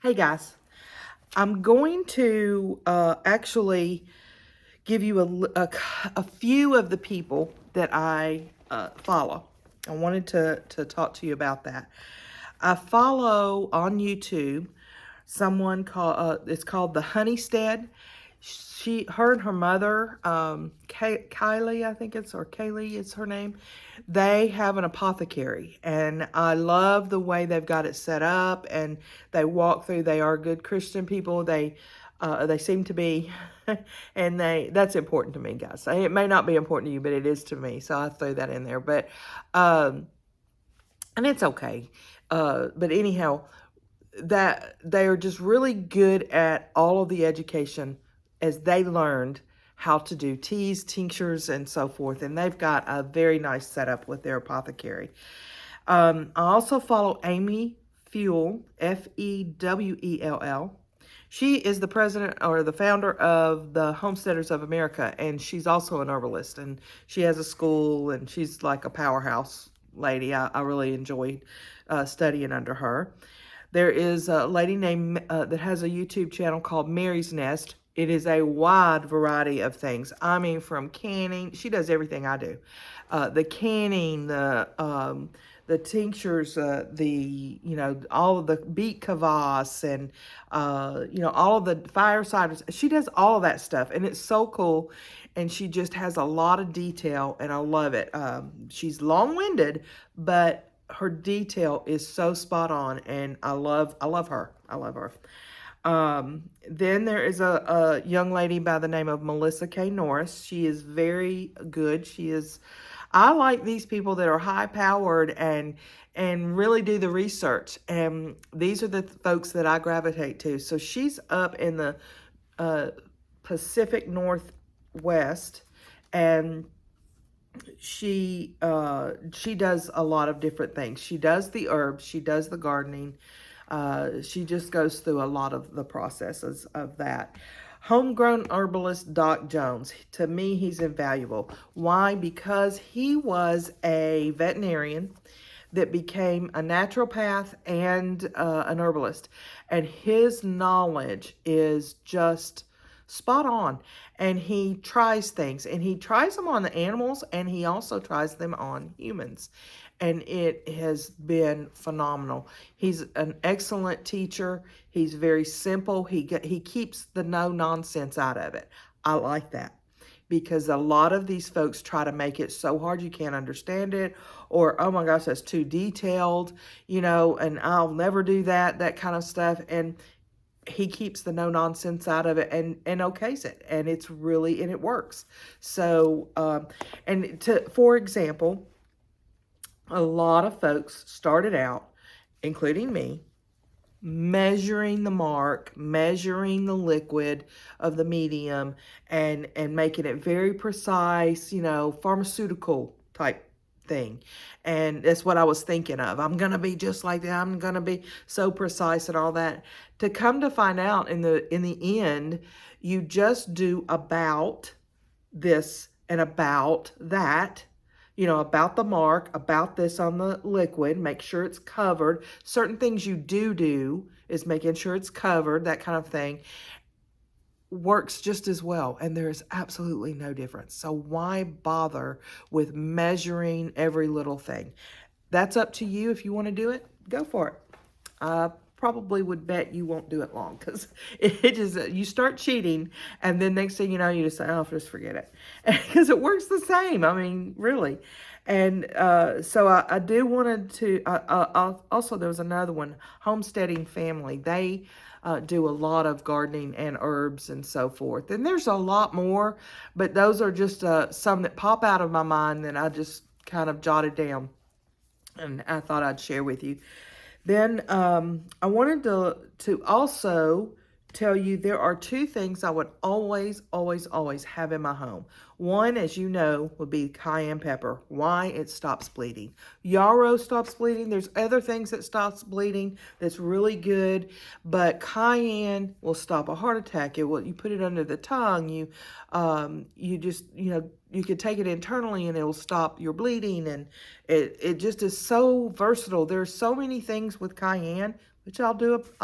Hey guys, I'm going to actually give you a few of the people that I follow. I wanted to talk to you about that. I follow on YouTube someone it's called the Honeystead. Her and her mother, Kylie, I think it's, or Kaylee is her name. They have an apothecary, and I love the way they've got it set up. And they walk through. They are good Christian people. They seem to be, and that's important to me, guys. It may not be important to you, but it is to me. So I throw that in there. But and it's okay. But anyhow, that they are just really good at all of the education as they learned how to do teas, tinctures, and so forth. And they've got a very nice setup with their apothecary. I also follow Amy Fewell, Fewell. She is the president or the founder of the Homesteaders of America, and she's also an herbalist. And she has a school, and she's like a powerhouse lady. I really enjoyed studying under her. There is a lady named that has a YouTube channel called Mary's Nest. It is a wide variety of things. I mean, from canning, she does everything I do. The canning, the tinctures, all of the beet kvass, and all of the fire ciders. She does all of that stuff, and it's so cool. And she just has a lot of detail, and I love it. She's long-winded, but her detail is so spot on, and I love her. I love her. Then there is a young lady by the name of Melissa K. Norris. She is very good. I like these people that are high powered and really do the research. And these are the folks that I gravitate to. So she's up in the Pacific Northwest, and she does a lot of different things. She does the herbs, she does the gardening. She just goes through a lot of the processes of that. Homegrown herbalist Doc Jones. To me, he's invaluable. Why? Because he was a veterinarian that became a naturopath and an herbalist. And his knowledge is just spot on. And he tries things, and he tries them on the animals, and he also tries them on humans. And it has been phenomenal. He's an excellent teacher. He's very simple. He keeps the no nonsense out of it. I like that, because a lot of these folks try to make it so hard you can't understand it, or, oh my gosh, that's too detailed, and I'll never do that kind of stuff. And he keeps the no nonsense out of it, and okays it, and it works. So, for example, a lot of folks started out, including me, measuring the mark, measuring the liquid of the medium, and making it very precise, pharmaceutical type thing. And that's what I was thinking of. I'm going to be just like that. I'm going to be so precise and all that. To come to find out in the end, you just do about this and about that, about the mark, about this on the liquid, make sure it's covered. Certain things you do is making sure it's covered, that kind of thing. Works just as well, and there's absolutely no difference. So why bother with measuring every little thing? That's up to you. If you want to do it, go for it. I probably would bet you won't do it long, because it just, you start cheating, and then next thing you know, you just say, oh, just forget it, because it works the same. I mean, really. And so I do wanted to, also there was another one, Homesteading Family. They do a lot of gardening and herbs and so forth. And there's a lot more, but those are just some that pop out of my mind that I just kind of jotted down, and I thought I'd share with you. Then I wanted to also tell you there are two things I would always, always, always have in my home. One, as you know, would be cayenne pepper. Why? It stops bleeding. Yarrow stops bleeding. There's other things that stops bleeding that's really good, but cayenne will stop a heart attack. You put it under the tongue. You just, you could take it internally and it'll stop your bleeding, and it just is so versatile. There's so many things with cayenne, which I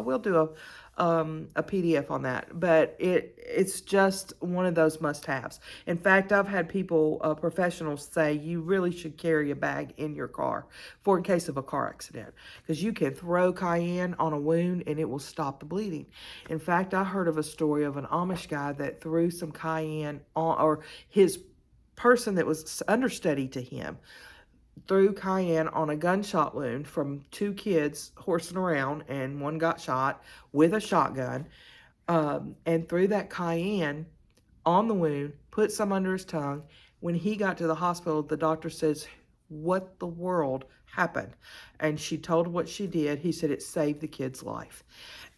will do a PDF on that, but it's just one of those must-haves. In fact, I've had people, professionals, say you really should carry a bag in your car for in case of a car accident, because you can throw cayenne on a wound and it will stop the bleeding. In fact, I heard of a story of an Amish guy that threw some cayenne on, or his person that was understudy to him threw cayenne on a gunshot wound from two kids horsing around, and one got shot with a shotgun, and threw that cayenne on the wound, put some under his tongue. When he got to the hospital, the doctor says, "What the world happened?" And she told what she did. He said it saved the kid's life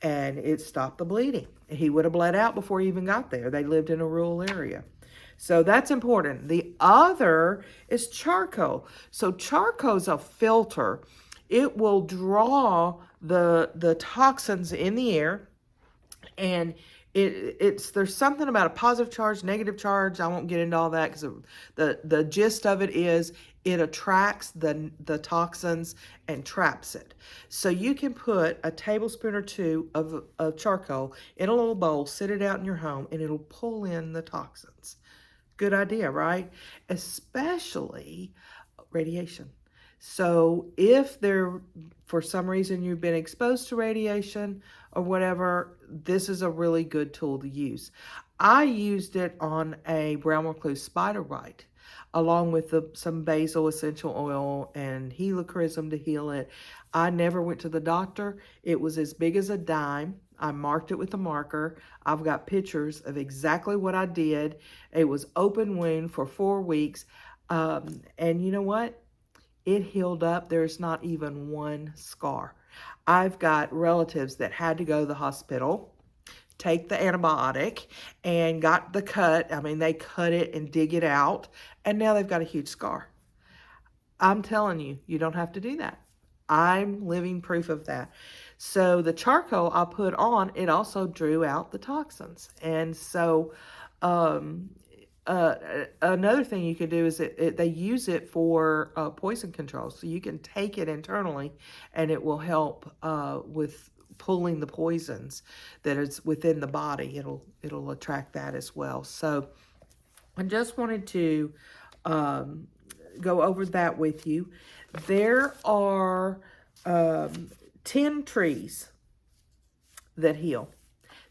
and it stopped the bleeding. He would have bled out before he even got there. They lived in a rural area. So that's important. The other is charcoal. So charcoal's a filter. It will draw the toxins in the air, and there's something about a positive charge, negative charge. I won't get into all that because the gist of it is it attracts the toxins and traps it. So you can put a tablespoon or two of charcoal in a little bowl, sit it out in your home, and it'll pull in the toxins. Good idea, right? Especially radiation. So if for some reason you've been exposed to radiation or whatever, this is a really good tool to use. I used it on a brown recluse spider bite, along with some basil essential oil and helichrysum to heal it. I never went to the doctor. It was as big as a dime. I marked it with a marker. I've got pictures of exactly what I did. It was open wound for 4 weeks. And you know what? It healed up. There's not even one scar. I've got relatives that had to go to the hospital, take the antibiotic, and got the cut. I mean, they cut it and dig it out, and now they've got a huge scar. I'm telling you, you don't have to do that. I'm living proof of that. So the charcoal I put on, it also drew out the toxins. And so another thing you could do is they use it for poison control. So you can take it internally, and it will help with pulling the poisons that is within the body. It'll attract that as well. So I just wanted to go over that with you. There are 10 trees that heal.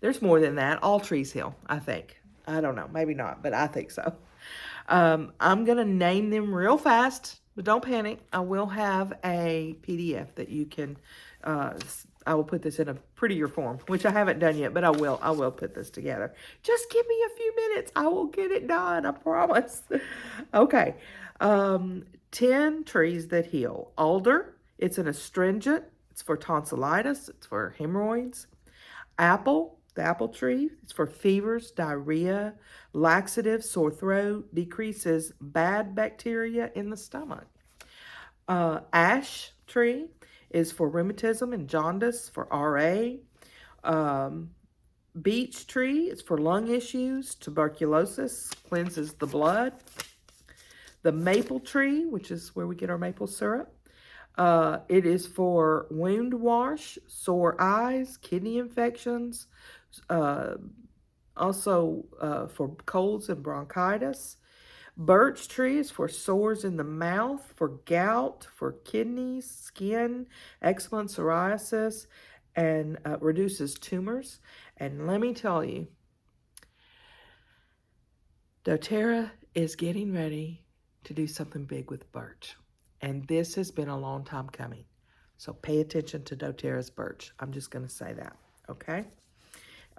There's more than that. All trees heal, I think. I don't know. Maybe not, but I think so. I'm going to name them real fast, but don't panic. I will have a PDF that you can, I will put this in a prettier form, which I haven't done yet, but I will put this together. Just give me a few minutes. I will get it done. I promise. Okay. 10 trees that heal. Alder, it's an astringent. It's for tonsillitis. It's for hemorrhoids. Apple, the apple tree, it's for fevers, diarrhea, laxative, sore throat, decreases bad bacteria in the stomach. Ash tree is for rheumatism and jaundice, for RA. Beech tree is for lung issues, tuberculosis, cleanses the blood. The maple tree, which is where we get our maple syrup, it is for wound wash, sore eyes, kidney infections, also for colds and bronchitis. Birch tree is for sores in the mouth, for gout, for kidneys, skin, eczema, and psoriasis, and reduces tumors. And let me tell you, doTERRA is getting ready to do something big with birch. And this has been a long time coming. So pay attention to doTERRA's birch. I'm just going to say that, okay?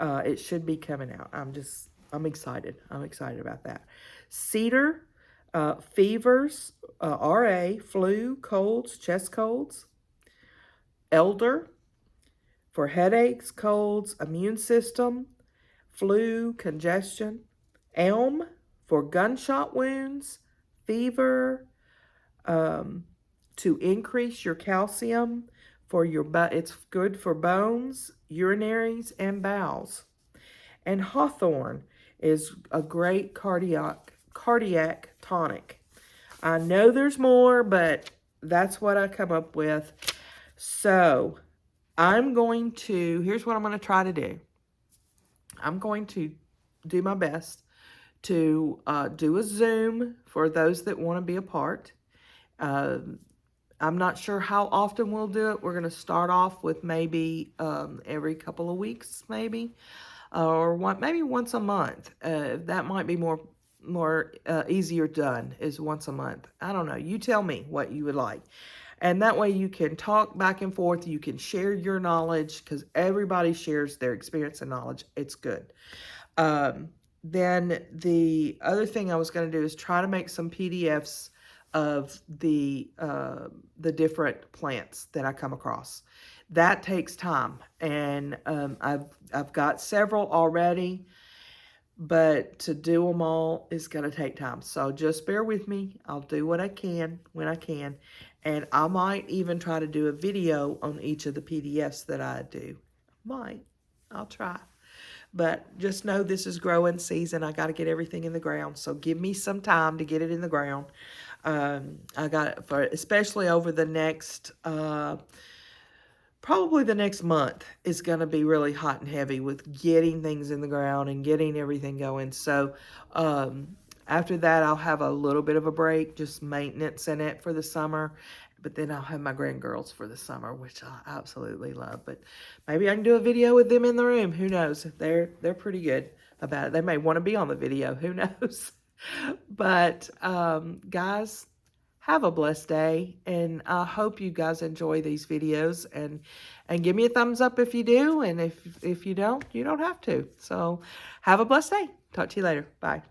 It should be coming out. I'm excited. I'm excited about that. Cedar, fevers, RA, flu, colds, chest colds. Elder, for headaches, colds, immune system, flu, congestion. Elm, for gunshot wounds, fever, to increase your calcium for your it's good for bones, urinaries, and bowels. And hawthorn is a great cardiac tonic. I know there's more, but that's what I come up with. So here's what I'm going to try to do. I'm going to do my best to do a Zoom for those that want to be a part. Um, I'm not sure how often we'll do it. We're going to start off with maybe every couple of weeks, maybe, or maybe once a month. That might be more easier done is once a month. I don't know. You tell me what you would like. And that way you can talk back and forth. You can share your knowledge because everybody shares their experience and knowledge. It's good. Um, then the other thing I was going to do is try to make some PDFs of the different plants that I come across. That takes time, and I've got several already, but to do them all is going to take time. So just bear with me. I'll do what I can when I can, and I might even try to do a video on each of the PDFs that I do. Might. I'll try. But just know this is growing season. I got to get everything in the ground. So give me some time to get it in the ground. I got it for, especially over the next, probably the next month is going to be really hot and heavy with getting things in the ground and getting everything going. So, after that, I'll have a little bit of a break, just maintenance in it for the summer. But then I'll have my grandgirls for the summer, which I absolutely love. But maybe I can do a video with them in the room. Who knows? They're pretty good about it. They may want to be on the video. Who knows? But guys, have a blessed day, and I hope you guys enjoy these videos, and give me a thumbs up if you do, and if you don't, you don't have to. So have a blessed day. Talk to you later. Bye.